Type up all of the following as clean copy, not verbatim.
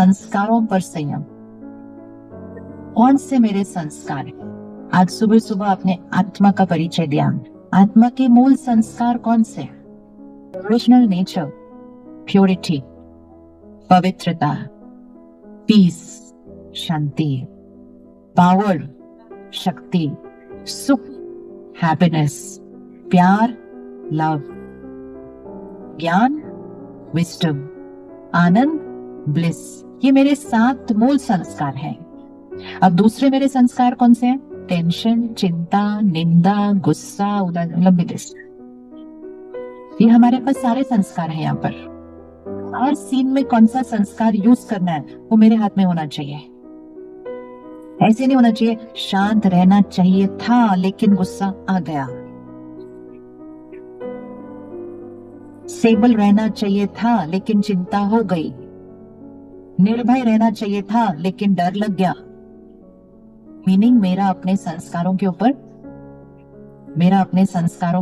संस्कारों पर संयम। कौन से मेरे संस्कार हैं? आज सुबह सुबह आपने आत्मा का परिचय दिया। आत्मा के मूल संस्कार कौन से? ओरिजिनल नेचर, प्योरिटी, पवित्रता, पीस, शांति, पावर, शक्ति, सुख, हैप्पीनेस, प्यार, लव, ज्ञान, विस्डम, आनंद, ब्लिस। ये मेरे 7 मूल संस्कार हैं। अब दूसरे मेरे संस्कार कौन से हैं? टेंशन, चिंता, निंदा, गुस्सा, उदासीनता। ये हमारे पास सारे संस्कार हैं। यहाँ पर हर सीन में कौन सा संस्कार यूज करना है वो मेरे हाथ में होना चाहिए। ऐसे नहीं होना चाहिए शांत रहना चाहिए था लेकिन गुस्सा आ गया, स्टेबल रहना चाहिए था लेकिन चिंता हो गई, निर्भय रहना चाहिए था लेकिन डर लग गया। मीनिंग मेरा अपने संस्कारों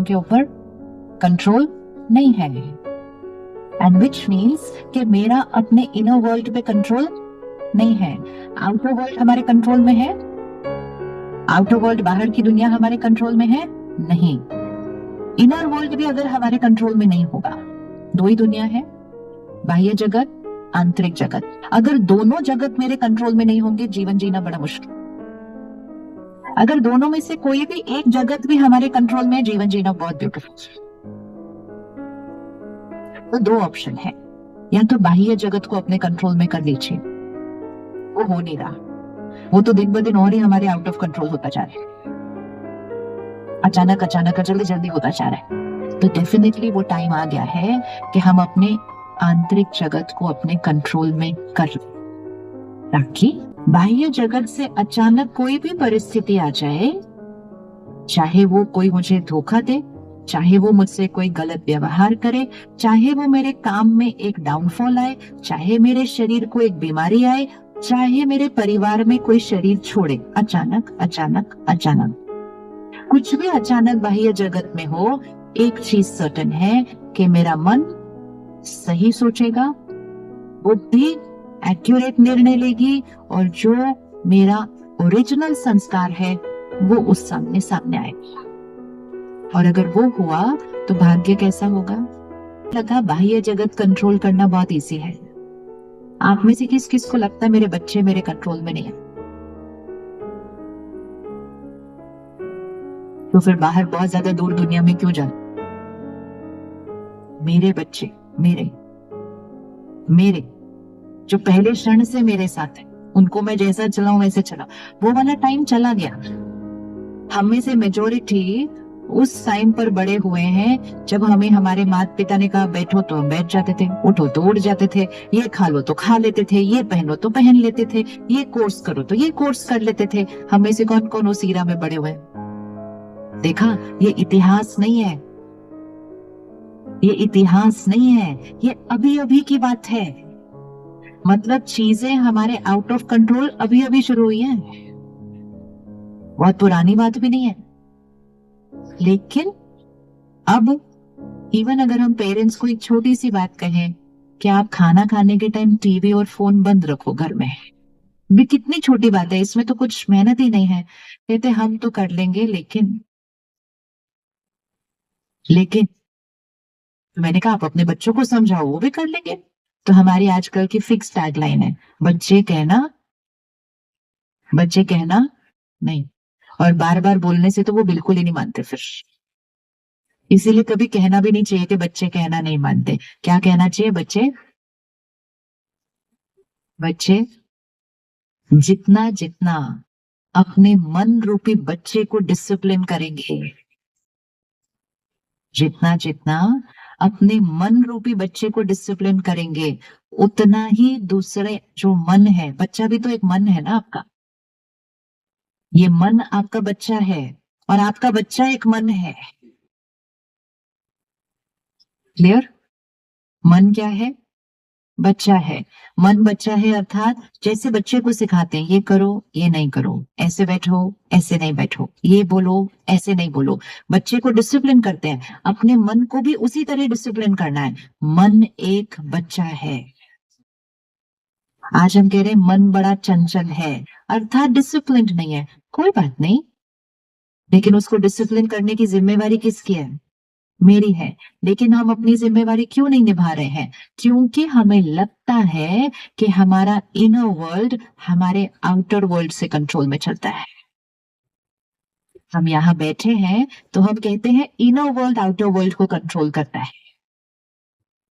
के ऊपर कंट्रोल नहीं है। एंड विच मीन्स कि मेरा अपने इनर वर्ल्ड पे कंट्रोल नहीं है। आउटर वर्ल्ड हमारे कंट्रोल में है? आउटर वर्ल्ड, बाहर की दुनिया हमारे कंट्रोल में है? नहीं। इनर वर्ल्ड भी अगर हमारे कंट्रोल में नहीं होगा, 2 ही दुनिया है, बाह्य जगत, आंतरिक जगत। अगर दोनों जगत मेरे कंट्रोल में नहीं होंगे, जीवन जीना बड़ा मुश्किल। अगर दोनों में से कोई भी एक जगत भी हमारे कंट्रोल में है, जीवन जीना बहुत ब्यूटीफुल। तो 2 ऑप्शन है, या तो बाह्य जगत को अपने कंट्रोल में कर लीजिए, वो हो नहीं रहा, वो तो दिन ब दिन और ही हमारे आउट ऑफ कंट्रोल होता जा रहा है, अचानक जल्दी जल्दी होता जा रहा है। तो डेफिनेटली वो टाइम आ गया है कि हम अपने आंतरिक जगत को अपने कंट्रोल में कर लें, ताकि बाह्य जगत से अचानक कोई भी परिस्थिति आ जाए, चाहे वो कोई मुझे धोखा दे, चाहे वो मुझसे कोई गलत व्यवहार करे, चाहे वो मेरे काम में एक डाउनफॉल आए, चाहे मेरे शरीर को एक बीमारी आए, चाहे मेरे परिवार में कोई शरीर छोड़े, अचानक कुछ भी अचानक बाह्य जगत में हो, एक चीज सर्टेन है कि मेरा मन सही सोचेगा, बुद्धि एक्यूरेट निर्णय लेगी, और जो मेरा ओरिजिनल संस्कार है वो उस सामने आएगा। और अगर वो हुआ तो भाग्य कैसा होगा? लगा बाह्य जगत कंट्रोल करना बहुत इजी है। आप में से किस को लगता है मेरे बच्चे मेरे कंट्रोल में नहीं है? तो फिर बाहर बहुत ज्यादा दूर दुनिया में क्यों जाए? मेरे बच्चे, मेरे जो पहले क्षण से मेरे साथ है, उनको मैं जैसा चलाऊं वैसे चला, वो वाला टाइम चला गया। हम में से मेजोरिटी उस टाइम पर बड़े हुए हैं जब हमें हमारे माता पिता ने कहा बैठो तो हम बैठ जाते थे, उठो तो उठ जाते थे, ये खा लो तो खा लेते थे, ये पहनो तो पहन लेते थे, ये कोर्स करो तो ये कोर्स कर लेते थे। हम में से कौन कौन उस ईरा में बड़े हुए? देखा, ये इतिहास नहीं है, ये अभी अभी की बात है। मतलब चीजें हमारे आउट ऑफ कंट्रोल अभी अभी शुरू हुई हैं, बहुत पुरानी बात भी नहीं है। लेकिन अब इवन अगर हम पेरेंट्स को एक छोटी सी बात कहें कि आप खाना खाने के टाइम टीवी और फोन बंद रखो घर में, भी कितनी छोटी बात है, इसमें तो कुछ मेहनत ही नहीं है। कहते हम तो कर लेंगे, लेकिन मैंने कहा आप अपने बच्चों को समझाओ, वो भी कर लेंगे। तो हमारी आजकल की फिक्स टैगलाइन है, बच्चे कहना नहीं, और बार बार बोलने से तो वो बिल्कुल ही नहीं मानते फिर। इसीलिए कभी कहना भी नहीं चाहिए कि बच्चे कहना नहीं मानते। क्या कहना चाहिए? बच्चे जितना अपने मन रूपी बच्चे को डिसिप्लिन करेंगे, जितना अपने मन रूपी बच्चे को डिसिप्लिन करेंगे, उतना ही दूसरे जो मन है, बच्चा भी तो एक मन है ना आपका, ये मन आपका बच्चा है और आपका बच्चा एक मन है। क्लियर? मन क्या है? बच्चा है। मन बच्चा है, अर्थात जैसे बच्चे को सिखाते हैं, ये करो, ये नहीं करो, ऐसे बैठो, ऐसे नहीं बैठो, ये बोलो, ऐसे नहीं बोलो, बच्चे को डिसिप्लिन करते हैं। अपने मन को भी उसी तरह डिसिप्लिन करना है। मन एक बच्चा है, आज हम कह रहे हैं मन बड़ा चंचल है, अर्थात डिसिप्लिन्ड नहीं है। कोई बात नहीं, लेकिन उसको डिसिप्लिन करने की जिम्मेवारी किसकी है? मेरी है। लेकिन हम अपनी जिम्मेवारी क्यों नहीं निभा रहे हैं? क्योंकि हमें लगता है कि हमारा इनर वर्ल्ड हमारे आउटर वर्ल्ड से कंट्रोल में चलता है। हम यहाँ बैठे हैं तो हम कहते हैं इनर वर्ल्ड आउटर वर्ल्ड को कंट्रोल करता है।